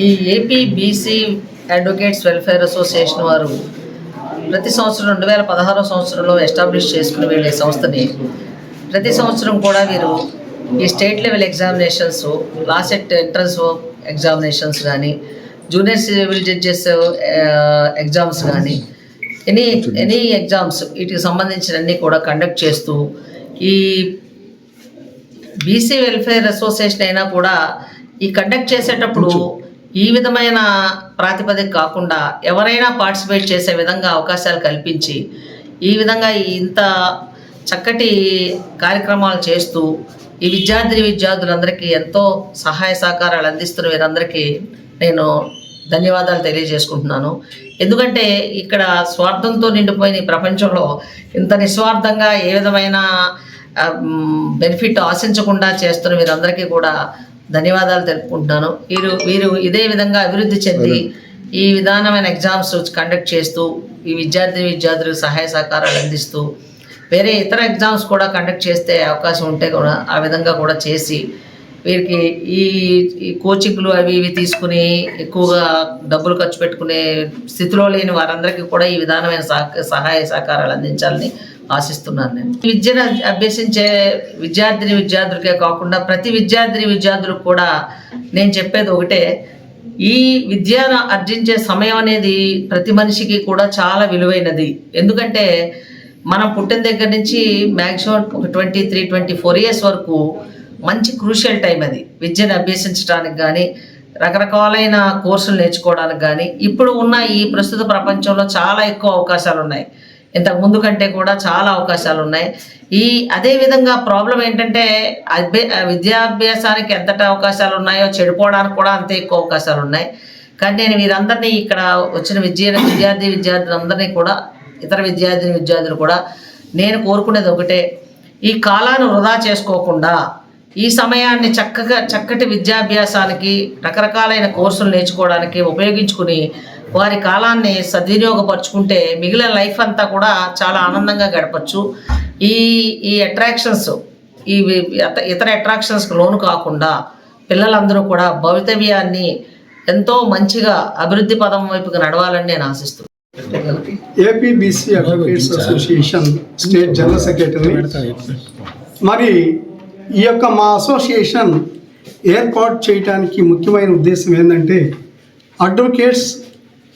ఈ AP BC advocates welfare association వారు ప్రతి సంవత్సరం 2016 సంవత్సరంలో ఎస్టాబ్లిష్ చేసుకుని వెళ్ళే సంస్థని ప్రతి సంవత్సరం కూడా వీరు ఈ state level examinations, LAWCET entrance examinations కానీ, జూనియర్ సివిల్ జడ్జెస్ ఎగ్జామ్స్ కానీ, ఎనీ ఎగ్జామ్స్ వీటికి సంబంధించిన అన్నీ కూడా కండక్ట్ చేస్తూ ఈ బీసీ వెల్ఫేర్ అసోసియేషన్ అయినా కూడా ఈ కండక్ట్ చేసేటప్పుడు ఈ విధమైన ప్రాతిపదిక కాకుండా ఎవరైనా పార్టిసిపేట్ చేసే విధంగా అవకాశాలు కల్పించి ఈ విధంగా ఇంత చక్కటి కార్యక్రమాలు చేస్తూ ఈ విద్యార్థులందరికీ ఎంతో సహాయ సహకారాలు అందిస్తున్న వీరందరికీ నేను ధన్యవాదాలు తెలియజేసుకుంటున్నాను. ఎందుకంటే ఇక్కడ స్వార్థంతో నిండిపోయిన ఈ ప్రపంచంలో ఇంత నిస్వార్థంగా ఏ విధమైన బెనిఫిట్ ఆశించకుండా చేస్తున్న వీరందరికీ కూడా ధన్యవాదాలు తెలుపుకుంటున్నాను. వీరు ఇదే విధంగా అభివృద్ధి చెంది ఈ విధానమైన ఎగ్జామ్స్ కండక్ట్ చేస్తూ ఈ విద్యార్థులకు సహాయ సహకారాలు అందిస్తూ వేరే ఇతర ఎగ్జామ్స్ కూడా కండక్ట్ చేస్తే అవకాశం ఉంటే కూడా ఆ విధంగా కూడా చేసి వీరికి ఈ కోచింగ్లు అవి తీసుకుని ఎక్కువగా డబ్బులు ఖర్చు పెట్టుకునే స్థితిలో లేని వారందరికీ కూడా ఈ విధానమైన సహాయ సహకారాలు అందించాలని ఆశిస్తున్నాను. నేను విద్యను అభ్యసించే విద్యార్థులకే కాకుండా ప్రతి విద్యార్థులకు కూడా నేను చెప్పేది ఒకటే, ఈ విద్యను ఆర్జించే సమయం అనేది ప్రతి మనిషికి కూడా చాలా విలువైనది. ఎందుకంటే మనం పుట్టిన దగ్గర నుంచి మ్యాక్సిమం ఒక 23-24 ఇయర్స్ వరకు మంచి క్రూషియల్ టైం అది. విద్యను అభ్యసించడానికి కానీ, రకరకాలైన కోర్సులు నేర్చుకోవడానికి కానీ ఇప్పుడు ఉన్న ఈ ప్రస్తుత ప్రపంచంలో చాలా ఎక్కువ అవకాశాలు ఉన్నాయి. ఇంతకు ముందు కంటే కూడా చాలా అవకాశాలు ఉన్నాయి. అదేవిధంగా ప్రాబ్లం ఏంటంటే విద్యాభ్యాసానికి ఎంతటి అవకాశాలు ఉన్నాయో చెడిపోవడానికి కూడా అంతే ఎక్కువ అవకాశాలు ఉన్నాయి. కానీ నేను వీరందరినీ ఇక్కడ వచ్చిన విద్యార్థులందరినీ కూడా, ఇతర విద్యార్థులు కూడా నేను కోరుకునేది ఒకటే, ఈ కాలాన్ని వృధా చేసుకోకుండా ఈ సమయాన్ని చక్కటి విద్యాభ్యాసానికి, రకరకాలైన కోర్సులు నేర్చుకోవడానికి ఉపయోగించుకుని వారి కాలాన్ని సద్వినియోగపరుచుకుంటే మిగిలిన లైఫ్ అంతా కూడా చాలా ఆనందంగా గడపచ్చు. ఈ అట్రాక్షన్స్, ఇతర అట్రాక్షన్స్కి లోను కాకుండా పిల్లలందరూ కూడా భవితవ్యాన్ని ఎంతో మంచిగా అభివృద్ధి పదం వైపుకి నడవాలని నేను ఆశిస్తున్నాను. AP BC advocates association state general secretary. మరి ఈ యొక్క మా అసోసియేషన్ ఏర్పాటు చేయడానికి ముఖ్యమైన ఉద్దేశం ఏంటంటే, అడ్వకేట్స్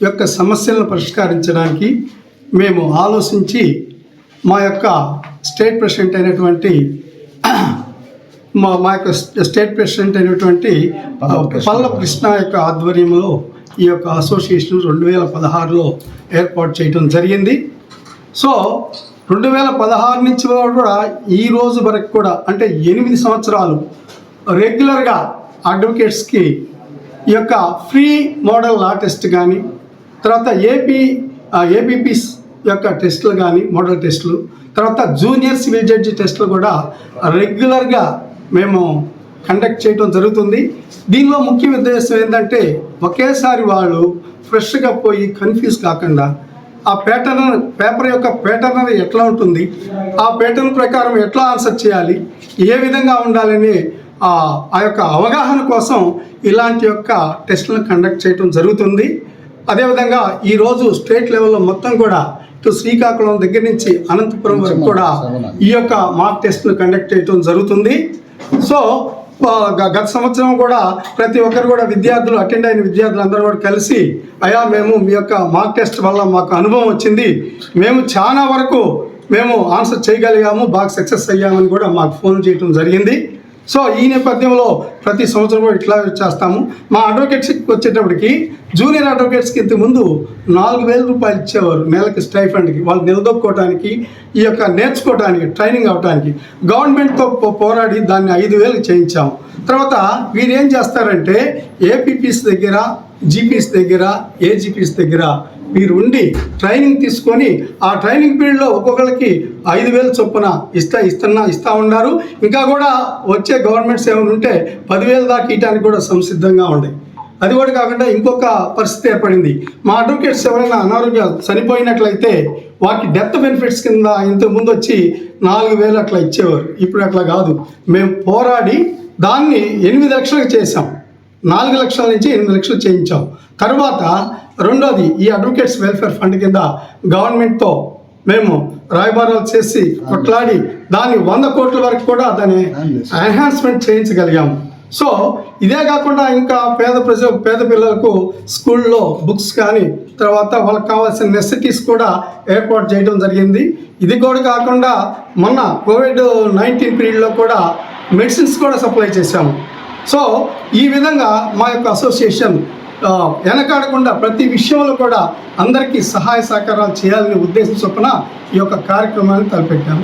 యొక్క సమస్యలను పరిష్కరించడానికి మేము ఆలోచించి మా యొక్క స్టేట్ ప్రెసిడెంట్ అయినటువంటి పల్ల కృష్ణ యొక్క ఆధ్వర్యంలో ఈ యొక్క అసోసియేషన్ 2016లో ఏర్పాటు చేయడం జరిగింది. సో 2016 నుంచి కూడా ఈ రోజు వరకు కూడా అంటే 8 సంవత్సరాలు రెగ్యులర్గా అడ్వకేట్స్కి ఈ యొక్క ఫ్రీ మోడల్ లా టెస్ట్ కానీ, తర్వాత ఏపీపీస్ యొక్క టెస్టులు కానీ, మోడల్ టెస్టులు, తర్వాత జూనియర్ సివిల్ జడ్జి టెస్టులు కూడా రెగ్యులర్గా మేము కండక్ట్ చేయడం జరుగుతుంది. దీనిలో ముఖ్య ఉద్దేశం ఏంటంటే, ఒకేసారి వాళ్ళు ఫ్రెష్గా పోయి కన్ఫ్యూజ్ కాకుండా ఆ పేపర్ యొక్క ప్యాటర్న్ ఎట్లా ఉంటుంది, ఆ ప్యాటర్న్ ప్రకారం ఎట్లా ఆన్సర్ చేయాలి, ఏ విధంగా ఉండాలని ఆ యొక్క అవగాహన కోసం ఇలాంటి యొక్క టెస్టులను కండక్ట్ చేయడం జరుగుతుంది. అదేవిధంగా ఈరోజు స్టేట్ లెవెల్లో మొత్తం కూడా ఇటు శ్రీకాకుళం దగ్గర నుంచి అనంతపురం వరకు కూడా ఈ యొక్క మాక్ టెస్ట్ను కండక్ట్ చేయడం జరుగుతుంది. సో గత సంవత్సరం కూడా ప్రతి ఒక్కరు కూడా అటెండ్ అయిన విద్యార్థులందరూ కూడా కలిసి, అయ్యా మేము మీ యొక్క మాక్ టెస్ట్ వల్ల మాకు అనుభవం వచ్చింది, మేము చాలా వరకు ఆన్సర్ చేయగలిగాము, బాగా సక్సెస్ అయ్యామని కూడా మాకు ఫోన్ చేయడం జరిగింది. సో ఈ నేపథ్యంలో ప్రతి సంవత్సరం కూడా ఇట్లా చేస్తాము. మా అడ్వకేట్స్కి వచ్చేటప్పటికి జూనియర్ అడ్వకేట్స్కి ఇంతకుముందు 4,000 రూపాయలు ఇచ్చేవారు నెలకి స్టైఫండ్కి, వాళ్ళు నిలదొక్కుకోవడానికి, ఈ యొక్క నేర్చుకోవడానికి, ట్రైనింగ్ అవ్వడానికి. గవర్నమెంట్తో పోరాడి దాన్ని 5,000 చేయించాము. తర్వాత వీరు ఏం చేస్తారంటే ఏపీపీస్ దగ్గర, జీపీస్ దగ్గర, ఏజీపీస్ దగ్గర మీరు ఉండి ట్రైనింగ్ తీసుకొని ఆ ట్రైనింగ్ పీరియడ్లో ఒక్కొక్కరికి 5,000 చొప్పున ఇస్తా ఉన్నారు. ఇంకా కూడా వచ్చే గవర్నమెంట్స్ ఏమైనా ఉంటే 10,000 దాకా ఇవ్వడానికి కూడా సంసిద్ధంగా ఉన్నాయి. అది కూడా కాకుండా ఇంకొక పరిస్థితి ఏర్పడింది. మా అడ్వకేట్స్ ఎవరైనా అనారోగ్యాలు చనిపోయినట్లయితే వాటికి డెత్ బెనిఫిట్స్ కింద ఇంతకుముందు వచ్చి 4,000 అట్లా ఇచ్చేవారు. ఇప్పుడు అట్లా కాదు, మేము పోరాడి దాన్ని 8 లక్షలకు చేసాం. 4 లక్షల నుంచి 8 లక్షలు చేయించాం. తర్వాత రెండోది ఈ అడ్వకేట్స్ వెల్ఫేర్ ఫండ్ కింద గవర్నమెంట్తో మేము రాయబారాలు చేసి కొట్లాడి దాన్ని 100 కోట్ల వరకు కూడా దాన్ని ఎన్హాన్స్మెంట్ చేయించగలిగాము. సో ఇదే కాకుండా ఇంకా పేద పిల్లలకు స్కూల్లో బుక్స్ కానీ తర్వాత వాళ్ళకి కావాల్సిన నెసెసిటీస్ కూడా ఏర్పాటు చేయడం జరిగింది. ఇది కూడా కాకుండా మొన్న COVID-19 పీరియడ్లో కూడా మెడిసిన్స్ కూడా సప్లై చేశాము. సో ఈ విధంగా మా యొక్క అసోసియేషన్ వెనకాడకుండా ప్రతి విషయంలో కూడా అందరికీ సహాయ సహకారాలు చేయాలనే ఉద్దేశం చొప్పున ఈ యొక్క కార్యక్రమాన్ని తలపెట్టాము.